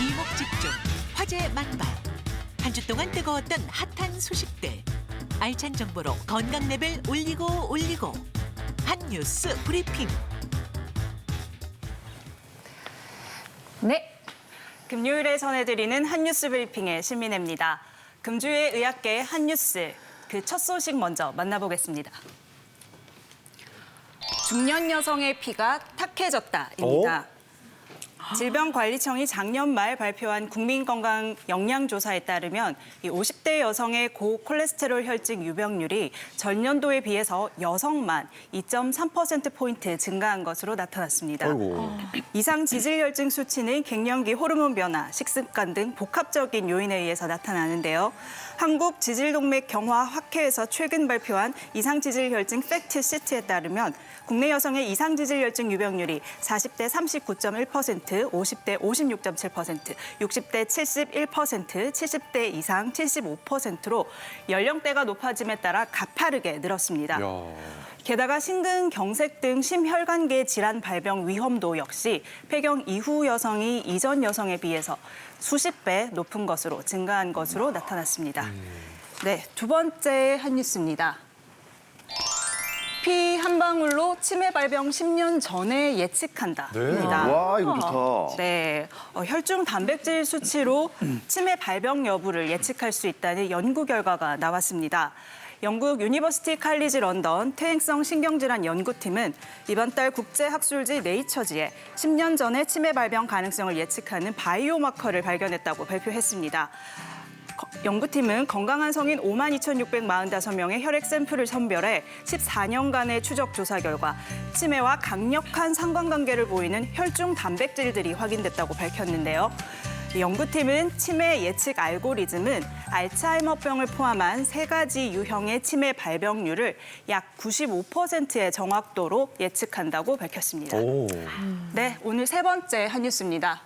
이목집중, 화제 만발. 한 주 동안 뜨거웠던 핫한 소식들. 알찬 정보로 건강 레벨 올리고. 한뉴스 브리핑. 네. 금요일에 전해드리는 한뉴스 브리핑의 신민혜입니다. 금주의 의학계 한뉴스, 그 첫 소식 먼저 만나보겠습니다. 중년 여성의 피가 탁해졌다입니다. 질병관리청이 작년 말 발표한 국민건강 영양조사에 따르면 이 50대 여성의 고콜레스테롤 혈증 유병률이 전년도에 비해서 여성만 2.3%포인트 증가한 것으로 나타났습니다. 이상 지질혈증 수치는 갱년기 호르몬 변화, 식습관 등 복합적인 요인에 의해서 나타나는데요. 한국지질동맥경화학회에서 최근 발표한 이상지질혈증 팩트시트에 따르면 국내 여성의 이상지질혈증 유병률이 40대 39.1%, 50대 56.7%, 60대 71%, 70대 이상 75%로 연령대가 높아짐에 따라 가파르게 늘었습니다. 게다가 심근경색 등 심혈관계 질환 발병 위험도 역시 폐경 이후 여성이 이전 여성에 비해서 수십 배 높은 것으로 증가한 것으로 나타났습니다. 네, 두 번째 한뉴스입니다. 피 한 방울로 치매 발병 10년 전에 예측한다입니다. 와, 이거 좋다. 네, 혈중 단백질 수치로 치매 발병 여부를 예측할 수 있다는 연구 결과가 나왔습니다. 영국 유니버시티 칼리지 런던 퇴행성 신경질환 연구팀은 이번 달 국제학술지 네이처지에 10년 전에 치매 발병 가능성을 예측하는 바이오마커를 발견했다고 발표했습니다. 연구팀은 건강한 성인 52,645명의 혈액 샘플을 선별해 14년간의 추적 조사 결과 치매와 강력한 상관관계를 보이는 혈중 단백질들이 확인됐다고 밝혔는데요. 연구팀은 치매 예측 알고리즘은 알츠하이머병을 포함한 3가지 유형의 치매 발병률을 약 95%의 정확도로 예측한다고 밝혔습니다. 네, 오늘 세 번째 한뉴스입니다.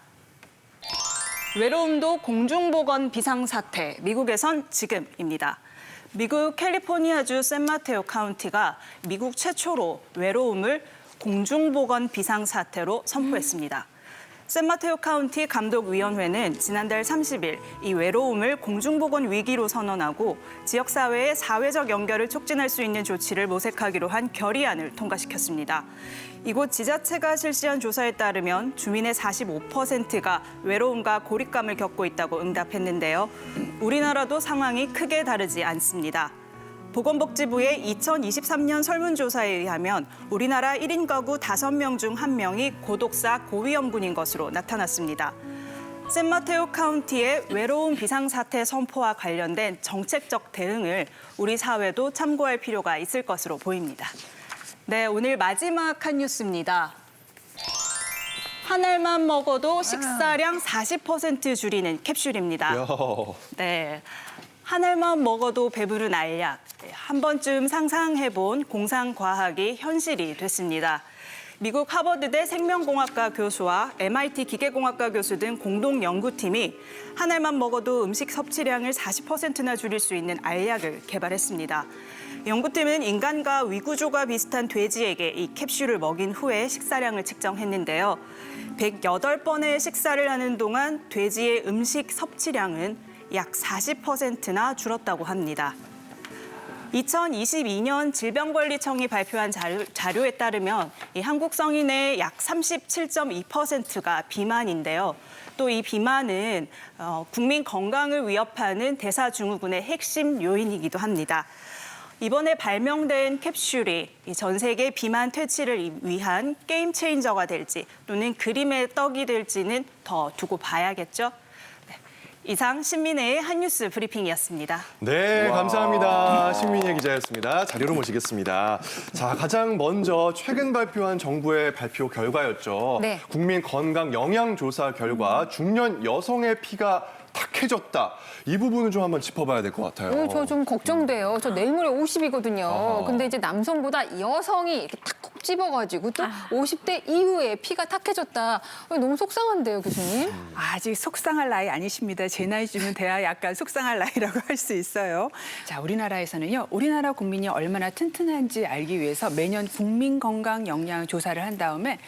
외로움도 공중보건 비상사태, 미국에선 지금입니다. 미국 캘리포니아주 샌마테오 카운티가 미국 최초로 외로움을 공중보건 비상사태로 선포했습니다. 샌마테오 카운티 감독위원회는 지난달 30일 이 외로움을 공중보건 위기로 선언하고 지역사회의 사회적 연결을 촉진할 수 있는 조치를 모색하기로 한 결의안을 통과시켰습니다. 이곳 지자체가 실시한 조사에 따르면 주민의 45%가 외로움과 고립감을 겪고 있다고 응답했는데요. 우리나라도 상황이 크게 다르지 않습니다. 보건복지부의 2023년 설문조사에 의하면 우리나라 1인 가구 5명 중 1명이 고독사 고위험군인 것으로 나타났습니다. 샌마테오 카운티의 외로움 비상사태 선포와 관련된 정책적 대응을 우리 사회도 참고할 필요가 있을 것으로 보입니다. 네, 오늘 마지막 한 뉴스입니다. 한 알만 먹어도 식사량 40% 줄이는 캡슐입니다. 네, 한 알만 먹어도 배부른 알약. 한 번쯤 상상해본 공상과학이 현실이 됐습니다. 미국 하버드대 생명공학과 교수와 MIT 기계공학과 교수 등 공동 연구팀이 한 알만 먹어도 음식 섭취량을 40%나 줄일 수 있는 알약을 개발했습니다. 연구팀은 인간과 위구조가 비슷한 돼지에게 이 캡슐을 먹인 후에 식사량을 측정했는데요. 108번의 식사를 하는 동안 돼지의 음식 섭취량은 약 40%나 줄었다고 합니다. 2022년 질병관리청이 발표한 자료에 따르면 이 한국 성인의 약 37.2%가 비만인데요. 또 이 비만은 국민 건강을 위협하는 대사증후군의 핵심 요인이기도 합니다. 이번에 발명된 캡슐이 전 세계 비만 퇴치를 위한 게임 체인저가 될지 또는 그림의 떡이 될지는 더 두고 봐야겠죠. 이상 신민혜의 한뉴스 브리핑이었습니다. 네, 감사합니다. 신민혜 기자였습니다. 자료로 모시겠습니다. 자, 가장 먼저 최근 발표한 정부의 발표 결과였죠. 네. 국민 건강 영양조사 결과 중년 여성의 피가 탁해졌다. 이 부분을 좀 한번 짚어봐야 될 것 같아요. 저 좀 걱정돼요. 저 내일 모레 50이거든요. 근데 이제 남성보다 여성이 이렇게 탁 찝어가지고 또 50대 이후에 피가 탁해졌다. 너무 속상한데요, 교수님? 아직 속상할 나이 아니십니다. 제 나이쯤은 돼야 약간 속상할 나이라고 할 수 있어요. 자, 우리나라에서는요. 우리나라 국민이 얼마나 튼튼한지 알기 위해서 매년 국민 건강 영양 조사를 한 다음에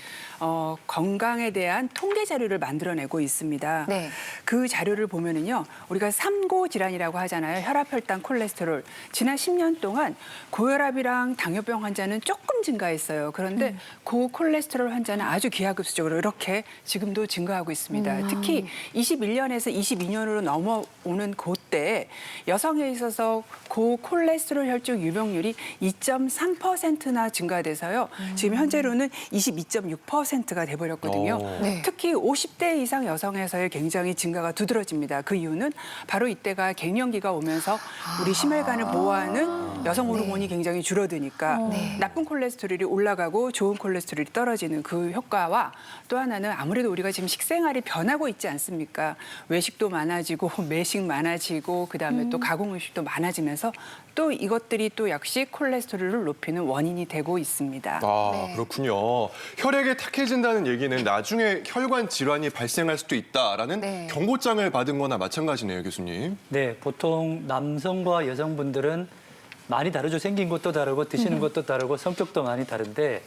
건강에 대한 통계 자료를 만들어내고 있습니다. 네. 그 자료를 보면은요. 우리가 삼고 질환이라고 하잖아요. 혈압, 혈당, 콜레스테롤. 지난 10년 동안 고혈압이랑 당뇨병 환자는 조금 증가했어요. 그런데 고콜레스테롤 환자는 아주 기하급수적으로 이렇게 지금도 증가하고 있습니다. 특히 21년에서 22년으로 넘어오는 그때 여성에 있어서 고콜레스테롤 혈중 유병률이 2.3%나 증가돼서요. 지금 현재로는 22.6%가 돼버렸거든요. 네. 특히 50대 이상 여성에서의 굉장히 증가가 두드러집니다. 그 이유는 바로 이때가 갱년기가 오면서 우리 심혈관을 보호하는 여성 호르몬이 굉장히 줄어드니까 나쁜 콜레스테롤이 올라가고 좋은 콜레스테롤이 떨어지는 그 효과와 또 하나는 아무래도 우리가 지금 식생활이 변하고 있지 않습니까? 외식도 많아지고 매식 많아지고 그다음에 또 가공음식도 많아지면서 또 이것들이 또 역시 콜레스테롤을 높이는 원인이 되고 있습니다. 아, 그렇군요. 혈액이 탁해진다는 얘기는 나중에 혈관 질환이 발생할 수도 있다라는 네. 경고장을 받은 거나 마찬가지네요, 교수님. 네, 보통 남성과 여성분들은 많이 다르죠. 생긴 것도 다르고 드시는 것도 다르고 성격도 많이 다른데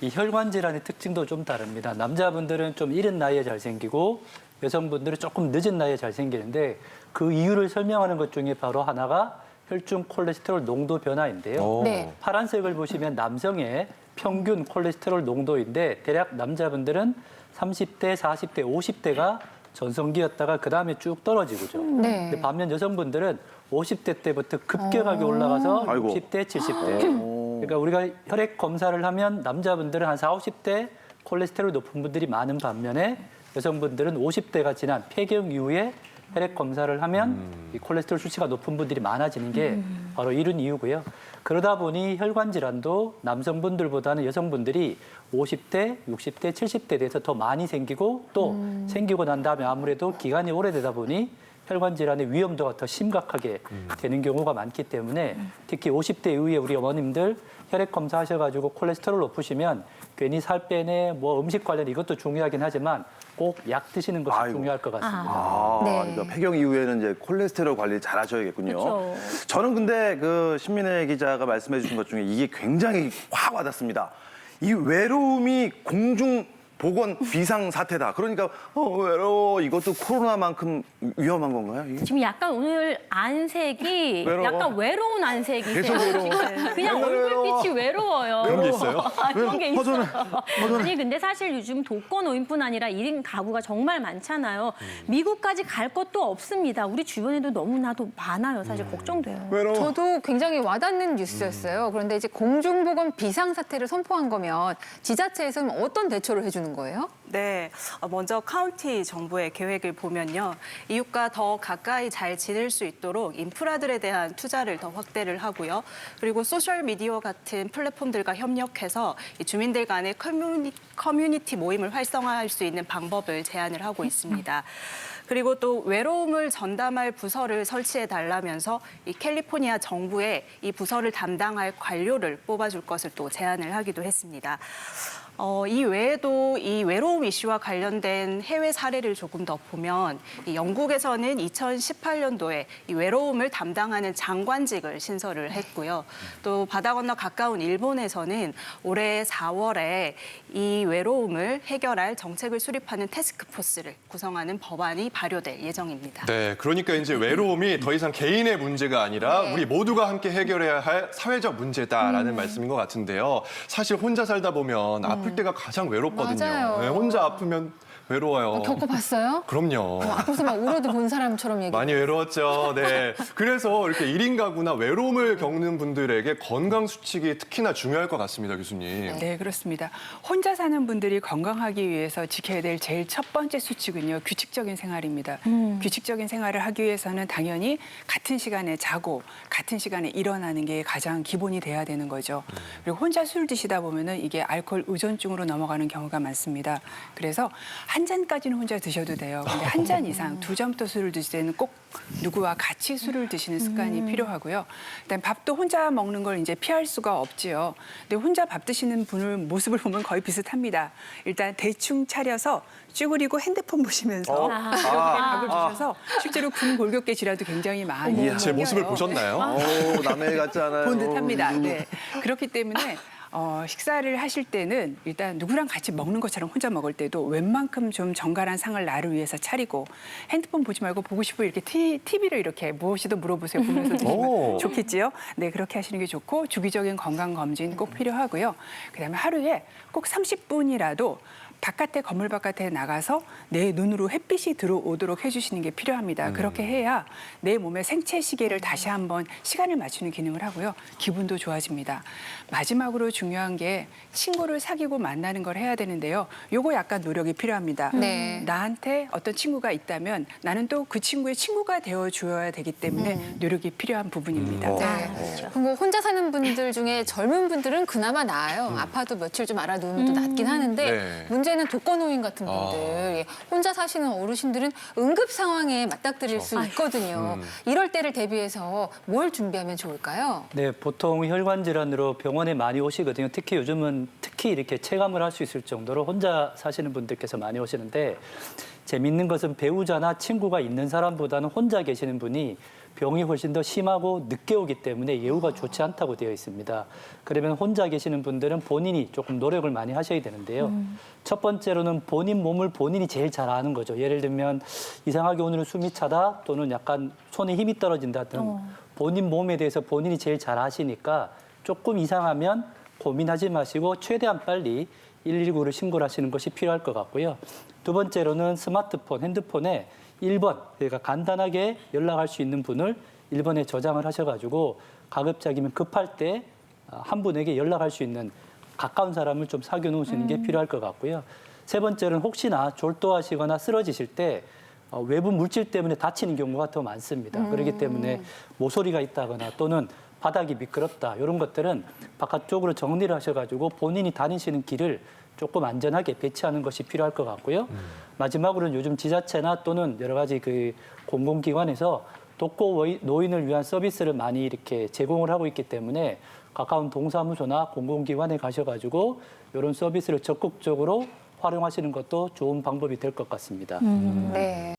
이 혈관 질환의 특징도 좀 다릅니다. 남자분들은 좀 이른 나이에 잘 생기고 여성분들은 조금 늦은 나이에 잘 생기는데 그 이유를 설명하는 것 중에 바로 하나가 혈중 콜레스테롤 농도 변화인데요. 네. 파란색을 보시면 남성의 평균 콜레스테롤 농도인데 대략 남자분들은 30대, 40대, 50대가 전성기였다가 그다음에 쭉 떨어지고죠. 네. 근데 반면 여성분들은 50대 때부터 급격하게 올라가서 아이고. 60대, 70대. 그러니까 우리가 혈액 검사를 하면 남자분들은 한 40, 50대 콜레스테롤 높은 분들이 많은 반면에 여성분들은 50대가 지난 폐경 이후에 혈액 검사를 하면 이 콜레스테롤 수치가 높은 분들이 많아지는 게 바로 이런 이유고요. 그러다 보니 혈관 질환도 남성분들보다는 여성분들이 50대, 60대, 70대에 대해서 더 많이 생기고 또 생기고 난 다음에 아무래도 기간이 오래되다 보니 혈관 질환의 위험도가 더 심각하게 되는 경우가 많기 때문에 특히 50대 이후에 우리 어머님들 혈액 검사하셔가지고 콜레스테롤 높으시면 괜히 살 빼내 뭐 음식 관련 이것도 중요하긴 하지만 꼭 약 드시는 것이 아이고. 중요할 것 같습니다. 네. 그러니까 폐경 이후에는 이제 콜레스테롤 관리 잘 하셔야겠군요. 그쵸. 저는 근데 그 신민혜 기자가 말씀해 주신 것 중에 이게 굉장히 확 와닿습니다. 이 외로움이 공중 보건 비상 사태다. 그러니까 외로워 이것도 코로나만큼 위험한 건가요? 이게? 지금 약간 오늘 안색이 외로워? 약간 외로운 안색이세요. 계속 외로워. 지금 그냥 맨날 얼굴빛이 외로워요. 그런 게 있어요? 그런 게 있어요. 허전해. 아니 근데 사실 요즘 독거노인뿐 아니라 1인 가구가 정말 많잖아요. 미국까지 갈 것도 없습니다. 우리 주변에도 너무나도 많아요. 사실 걱정돼요. 외로워. 저도 굉장히 와닿는 뉴스였어요. 그런데 이제 공중보건 비상사태를 선포한 거면 지자체에서는 어떤 대처를 해주는 거예요? 네, 먼저 카운티 정부의 계획을 보면요. 이웃과 더 가까이 잘 지낼 수 있도록 인프라들에 대한 투자를 더 확대를 하고요. 그리고 소셜미디어 같은 플랫폼들과 협력해서 이 주민들 간의 커뮤니티 모임을 활성화할 수 있는 방법을 제안을 하고 있습니다. 그리고 또 외로움을 전담할 부서를 설치해 달라면서 이 캘리포니아 정부에 이 부서를 담당할 관료를 뽑아줄 것을 또 제안을 하기도 했습니다. 이 외에도 이 외로움 이슈와 관련된 해외 사례를 조금 더 보면 이 영국에서는 2018년도에 이 외로움을 담당하는 장관직을 신설을 했고요. 또 바다 건너 가까운 일본에서는 올해 4월에 이 외로움을 해결할 정책을 수립하는 태스크포스를 구성하는 법안이 발효될 예정입니다. 네, 그러니까 이제 외로움이 더 이상 개인의 문제가 아니라 네. 우리 모두가 함께 해결해야 할 사회적 문제다라는 말씀인 것 같은데요. 사실 혼자 살다 보면 아플 때가 가장 외롭거든요. 맞아요. 네, 혼자 아프면 외로워요. 겪어봤어요? 그럼요. 앞에서 막 울어도 본 사람처럼 얘기. 많이 외로웠죠. 네. 그래서 이렇게 1인 가구나 외로움을 겪는 분들에게 건강 수칙이 특히나 중요할 것 같습니다, 교수님. 네, 그렇습니다. 혼자 사는 분들이 건강하기 위해서 지켜야 될 제일 첫 번째 수칙은요, 규칙적인 생활입니다. 규칙적인 생활을 하기 위해서는 당연히 같은 시간에 자고 같은 시간에 일어나는 게 가장 기본이 돼야 되는 거죠. 그리고 혼자 술 드시다 보면은 이게 알코올 의존증으로 넘어가는 경우가 많습니다. 그래서 한 잔까지는 혼자 드셔도 돼요. 근데 한 잔 이상, 2잔부터 술을 드실 때는 꼭 누구와 같이 술을 드시는 습관이 필요하고요. 일단 밥도 혼자 먹는 걸 이제 피할 수가 없지요. 근데 혼자 밥 드시는 분을 모습을 보면 거의 비슷합니다. 일단 대충 차려서 쭈그리고 핸드폰 보시면서 이렇게 밥을 드셔서 실제로 군 골격계질환도 굉장히 많이 제 모습을 생겨요. 보셨나요? 오, 남의 같지 않아요. 본 듯합니다. 네. 그렇기 때문에 식사를 하실 때는 일단 누구랑 같이 먹는 것처럼 혼자 먹을 때도 웬만큼 좀 정갈한 상을 나를 위해서 차리고 핸드폰 보지 말고 보고 싶고 이렇게 TV를 이렇게 무엇이든 물어보세요. 보면서 오. 드시면 좋겠지요. 네, 그렇게 하시는 게 좋고 주기적인 건강 검진 꼭 필요하고요. 그다음에 하루에 꼭 30분이라도 바깥에 건물 바깥에 나가서 내 눈으로 햇빛이 들어오도록 해주시는 게 필요합니다. 그렇게 해야 내 몸의 생체 시계를 다시 한번 시간을 맞추는 기능을 하고요. 기분도 좋아집니다. 마지막으로 중요한 게 친구를 사귀고 만나는 걸 해야 되는데요. 요거 약간 노력이 필요합니다. 네. 나한테 어떤 친구가 있다면 나는 또 그 친구의 친구가 되어줘야 되기 때문에 노력이 필요한 부분입니다. 네. 그리고 혼자 사는 분들 중에 젊은 분들은 그나마 나아요. 아파도 며칠 좀 알아두면 또 낫긴 하는데 네. 문제는 독거노인 같은 분들, 예, 혼자 사시는 어르신들은 응급 상황에 맞닥뜨릴 수 있거든요. 이럴 때를 대비해서 뭘 준비하면 좋을까요? 네, 보통 혈관 질환으로 병원에 많이 오시거든요. 특히 요즘은 특히 이렇게 체감을 할 수 있을 정도로 혼자 사시는 분들께서 많이 오시는데 재밌는 것은 배우자나 친구가 있는 사람보다는 혼자 계시는 분이 병이 훨씬 더 심하고 늦게 오기 때문에 예후가 좋지 않다고 되어 있습니다. 그러면 혼자 계시는 분들은 본인이 조금 노력을 많이 하셔야 되는데요. 첫 번째로는 본인 몸을 본인이 제일 잘 아는 거죠. 예를 들면 이상하게 오늘은 숨이 차다 또는 약간 손에 힘이 떨어진다 등 본인 몸에 대해서 본인이 제일 잘 아시니까 조금 이상하면 고민하지 마시고 최대한 빨리 119를 신고를 하시는 것이 필요할 것 같고요. 두 번째로는 스마트폰, 핸드폰에 1번, 그러니까 간단하게 연락할 수 있는 분을 1번에 저장을 하셔가지고 가급적이면 급할 때 한 분에게 연락할 수 있는 가까운 사람을 좀 사귀어 놓으시는 게 필요할 것 같고요. 세 번째는 혹시나 졸도하시거나 쓰러지실 때 외부 물질 때문에 다치는 경우가 더 많습니다. 그렇기 때문에 모서리가 있다거나 또는 바닥이 미끄럽다 이런 것들은 바깥쪽으로 정리를 하셔가지고 본인이 다니시는 길을 조금 안전하게 배치하는 것이 필요할 것 같고요. 마지막으로는 요즘 지자체나 또는 여러 가지 그 공공기관에서 독거 노인을 위한 서비스를 많이 이렇게 제공을 하고 있기 때문에 가까운 동사무소나 공공기관에 가셔가지고 이런 서비스를 적극적으로 활용하시는 것도 좋은 방법이 될 것 같습니다. 네.